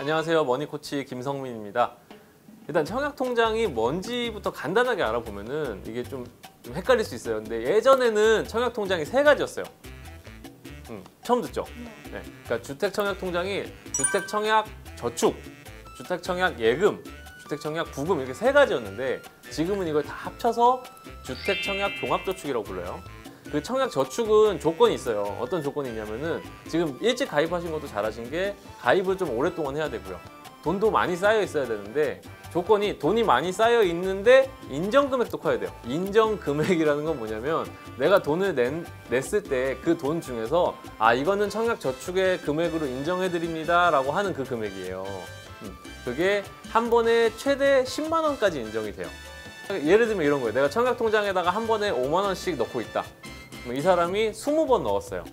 안녕하세요. 머니코치 김성민입니다. 일단 청약통장이 뭔지부터 간단하게 알아보면은 이게 좀 헷갈릴 수 있어요. 근데 예전에는 청약통장이 세 가지였어요. 처음 듣죠? 네. 그러니까 주택청약통장이 주택청약저축, 주택청약예금, 주택청약부금 이렇게 세 가지였는데 지금은 이걸 다 합쳐서 주택청약종합저축이라고 불러요. 그 청약저축은 조건이 있어요. 어떤 조건이 있냐면은 지금 일찍 가입하신 것도 잘하신 게 가입을 좀 오랫동안 해야 되고요. 돈도 많이 쌓여 있어야 되는데 조건이 돈이 많이 쌓여 있는데 인정금액도 커야 돼요. 인정금액이라는 건 뭐냐면 내가 돈을 냈을 때 그 돈 중에서 이거는 청약저축의 금액으로 인정해 드립니다 라고 하는 그 금액이에요. 그게 한 번에 최대 10만 원까지 인정이 돼요. 예를 들면 이런 거예요. 내가 청약통장에다가 한 번에 5만 원씩 넣고 있다. 이 사람이 20번 넣었어요.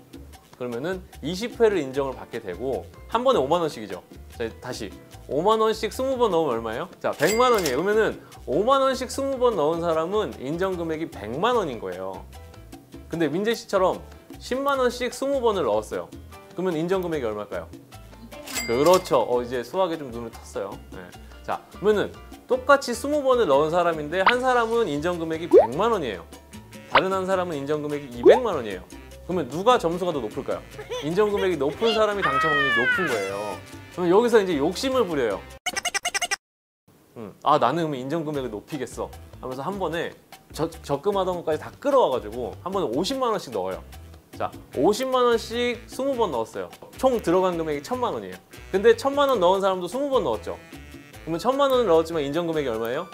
그러면은 20회를 인정을 받게 되고 한 번에 5만 원씩이죠. 자, 다시 5만 원씩 20번 넣으면 얼마예요? 자, 100만 원이에요. 그러면은 5만 원씩 20번 넣은 사람은 인정 금액이 100만 원인 거예요. 근데 민재 씨처럼 10만 원씩 20번을 넣었어요. 그러면 인정 금액이 얼마일까요? 그렇죠. 이제 수학에 좀 눈을 텄어요. 네. 자, 그러면은 똑같이 20번을 넣은 사람인데 한 사람은 인정 금액이 100만 원이에요. 다른 한 사람은 인정 금액이 200만 원이에요. 그러면 누가 점수가 더 높을까요? 인정 금액이 높은 사람이 당첨 확률이 높은 거예요. 그럼 여기서 이제 욕심을 부려요. 나는 그러면 인정 금액을 높이겠어 하면서 한 번에 적금하던 것까지 다 끌어와가지고 한 번에 50만 원씩 넣어요. 자, 50만 원씩 20번 넣었어요. 총 들어간 금액이 1000만 원이에요. 근데 1000만 원 넣은 사람도 20번 넣었죠. 그러면 1000만 원을 넣었지만 인정 금액이 얼마예요?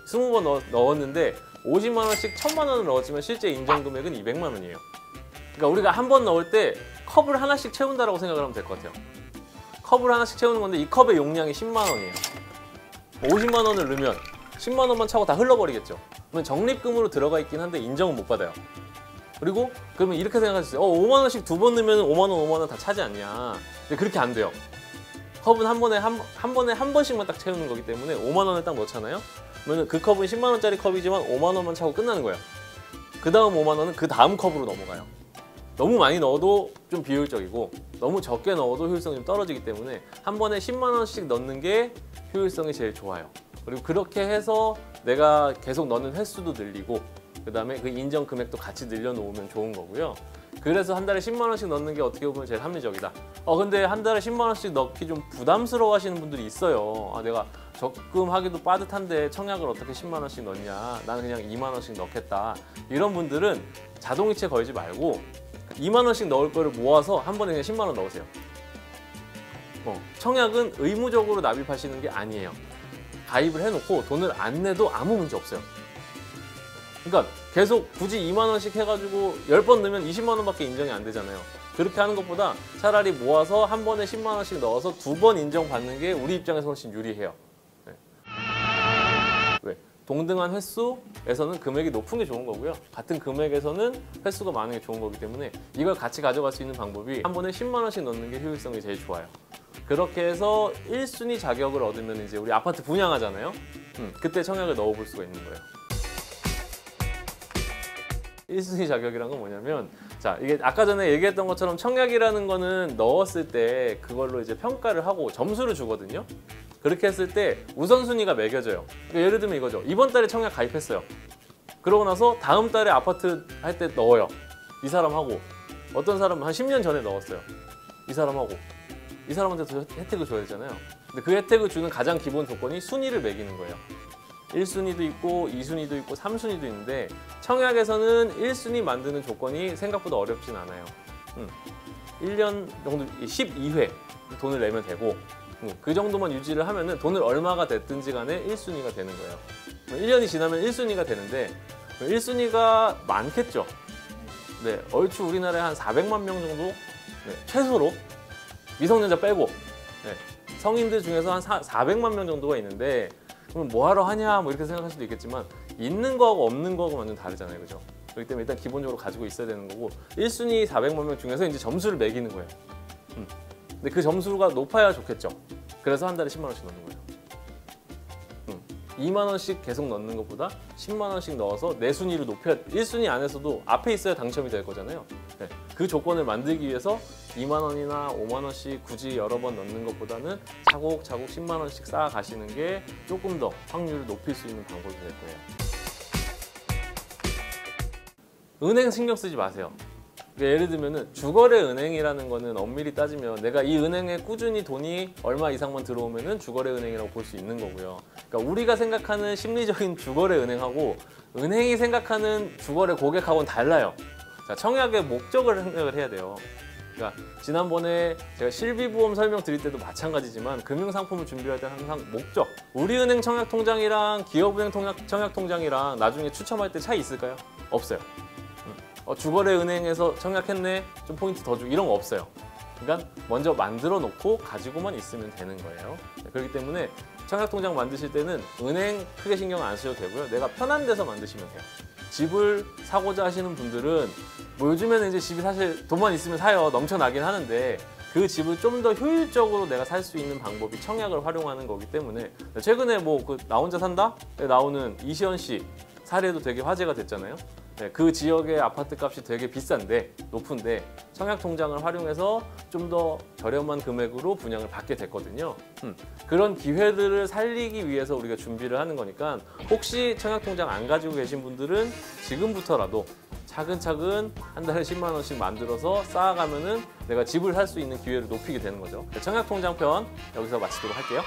20번 넣었는데 50만 원씩 1000만 원을 넣었지만 실제 인정 금액은 200만 원이에요. 그러니까 우리가 한 번 넣을 때 컵을 하나씩 채운다라고 생각을 하면 될 것 같아요. 컵을 하나씩 채우는 건데 이 컵의 용량이 10만 원이에요. 50만 원을 넣으면 10만 원만 차고 다 흘러버리겠죠. 그러면 적립금으로 들어가 있긴 한데 인정은 못 받아요. 그리고 그러면 이렇게 생각하셨어요. 5만 원씩 두 번 넣으면 5만 원 다 차지 않냐. 근데 그렇게 안 돼요. 컵은 한 번에 한 번씩만 딱 채우는 거기 때문에 5만 원을 딱 넣잖아요. 그러면 그 컵은 10만 원짜리 컵이지만 5만 원만 차고 끝나는 거예요. 그 다음 5만 원은 그 다음 컵으로 넘어가요. 너무 많이 넣어도 좀 비효율적이고 너무 적게 넣어도 효율성이 좀 떨어지기 때문에 한 번에 10만 원씩 넣는 게 효율성이 제일 좋아요. 그리고 그렇게 해서 내가 계속 넣는 횟수도 늘리고 그 다음에 그 인정 금액도 같이 늘려놓으면 좋은 거고요. 그래서 한 달에 10만 원씩 넣는 게 어떻게 보면 제일 합리적이다. 근데 한 달에 10만 원씩 넣기 좀 부담스러워 하시는 분들이 있어요. 내가 적금하기도 빠듯한데 청약을 어떻게 10만 원씩 넣냐. 나는 그냥 2만 원씩 넣겠다. 이런 분들은 자동이체 걸지 말고 2만 원씩 넣을 거를 모아서 한 번에 그냥 10만 원 넣으세요. 청약은 의무적으로 납입하시는 게 아니에요. 가입을 해놓고 돈을 안 내도 아무 문제 없어요. 그러니까 계속 굳이 2만 원씩 해가지고 10번 넣으면 20만 원밖에 인정이 안 되잖아요. 그렇게 하는 것보다 차라리 모아서 한 번에 10만 원씩 넣어서 2번 인정받는 게 우리 입장에서 훨씬 유리해요. 네. 왜? 동등한 횟수에서는 금액이 높은 게 좋은 거고요. 같은 금액에서는 횟수가 많은 게 좋은 거기 때문에 이걸 같이 가져갈 수 있는 방법이 한 번에 10만 원씩 넣는 게 효율성이 제일 좋아요. 그렇게 해서 1순위 자격을 얻으면 이제 우리 아파트 분양하잖아요. 그때 청약을 넣어볼 수가 있는 거예요. 1순위 자격이란 건 뭐냐면 자, 이게 아까 전에 얘기했던 것처럼 청약이라는 거는 넣었을 때 그걸로 이제 평가를 하고 점수를 주거든요. 그렇게 했을 때 우선순위가 매겨져요. 그러니까 예를 들면 이거죠. 이번 달에 청약 가입했어요. 그러고 나서 다음 달에 아파트 할 때 넣어요. 이 사람하고 어떤 사람은 한 10년 전에 넣었어요. 이 사람하고 이 사람한테도 혜택을 줘야 되잖아요. 근데 그 혜택을 주는 가장 기본 조건이 순위를 매기는 거예요. 1순위도 있고 2순위도 있고 3순위도 있는데 청약에서는 1순위 만드는 조건이 생각보다 어렵진 않아요. 1년 정도 12회 돈을 내면 되고 그 정도만 유지를 하면은 돈을 얼마가 됐든지 간에 1순위가 되는 거예요. 1년이 지나면 1순위가 되는데 1순위가 많겠죠. 네, 얼추 우리나라에 한 400만 명 정도 최소로 미성년자 빼고 성인들 중에서 한 400만 명 정도가 있는데 그럼 뭐하러 하냐 뭐 이렇게 생각할 수도 있겠지만 있는 거하고 없는 거하고 완전 다르잖아요. 그죠? 그렇기 때문에 일단 기본적으로 가지고 있어야 되는 거고 1순위 400만 명 중에서 이제 점수를 매기는 거예요. 근데 그 점수가 높아야 좋겠죠. 그래서 한 달에 10만 원씩 넣는 거예요. 2만 원씩 계속 넣는 것보다 10만 원씩 넣어서 내 순위를 높여야 1순위 안에서도 앞에 있어야 당첨이 될 거잖아요. 그 조건을 만들기 위해서 2만 원이나 5만 원씩 굳이 여러 번 넣는 것보다는 차곡차곡 10만 원씩 쌓아 가시는 게 조금 더 확률을 높일 수 있는 방법이 될 거예요. 은행 신경 쓰지 마세요. 그러니까 예를 들면은 주거래 은행이라는 거는 엄밀히 따지면 내가 이 은행에 꾸준히 돈이 얼마 이상만 들어오면은 주거래 은행이라고 볼 수 있는 거고요. 그러니까 우리가 생각하는 심리적인 주거래 은행하고 은행이 생각하는 주거래 고객하고는 달라요. 자, 청약의 목적을 생각을 해야 돼요. 그러니까 지난번에 제가 실비보험 설명 드릴 때도 마찬가지지만 금융상품을 준비할 때 항상 목적. 우리은행 청약통장이랑 기업은행 청약통장이랑 나중에 추첨할 때 차이 있을까요? 없어요. 주거래 은행에서 청약했네, 좀 포인트 더 주고 이런 거 없어요. 그러니까 먼저 만들어 놓고 가지고만 있으면 되는 거예요. 그렇기 때문에 청약통장 만드실 때는 은행 크게 신경 안 쓰셔도 되고요. 내가 편한 데서 만드시면 돼요. 집을 사고자 하시는 분들은 뭐 요즘에는 이제 집이 사실 돈만 있으면 사요. 넘쳐나긴 하는데 그 집을 좀 더 효율적으로 내가 살 수 있는 방법이 청약을 활용하는 거기 때문에 최근에 뭐 그 나 혼자 산다? 나오는 이시연 씨 사례도 되게 화제가 됐잖아요. 네, 그 지역의 아파트 값이 되게 비싼데 높은데 청약통장을 활용해서 좀 더 저렴한 금액으로 분양을 받게 됐거든요. 그런 기회들을 살리기 위해서 우리가 준비를 하는 거니까 혹시 청약통장 안 가지고 계신 분들은 지금부터라도 차근차근 한 달에 10만 원씩 만들어서 쌓아가면은 내가 집을 살 수 있는 기회를 높이게 되는 거죠. 청약통장 편 여기서 마치도록 할게요.